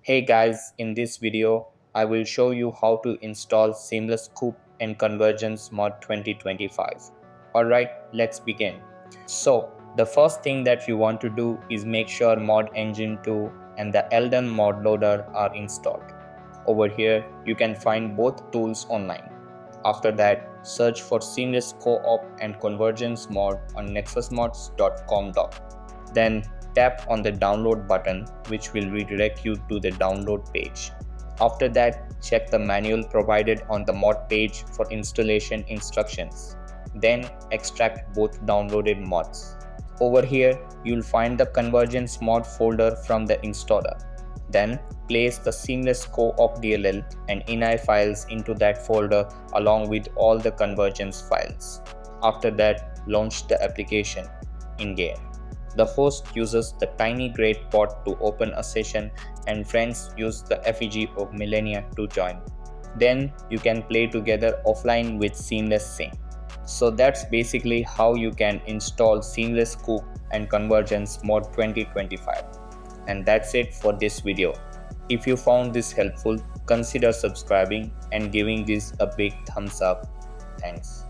Hey guys, in this video, I will show you how to install Seamless Coop and Convergence mod 2025. Alright, let's begin. So, the first thing that you want to do is make sure Mod Engine 2 and the Elden mod loader are installed. Over here, you can find both tools online. After that, search for Seamless Co-op and Convergence mod on nexusmods.com. Then tap on the download button, which will redirect you to the download page. After that, check the manual provided on the mod page for installation instructions. Then extract both downloaded mods. Over here, you'll find the Convergence mod folder from the installer. Then place the Seamless Co-op DLL and ini files into that folder along with all the Convergence files. After that, launch the application in-game. The host uses the tiny great bot to open a session and friends use the effigy of Millennia to join. Then you can play together offline with Seamless Sync. So that's basically how you can install Seamless Coop and Convergence mod 2025. And that's it for this video. If you found this helpful, consider subscribing and giving this a big thumbs up. Thanks.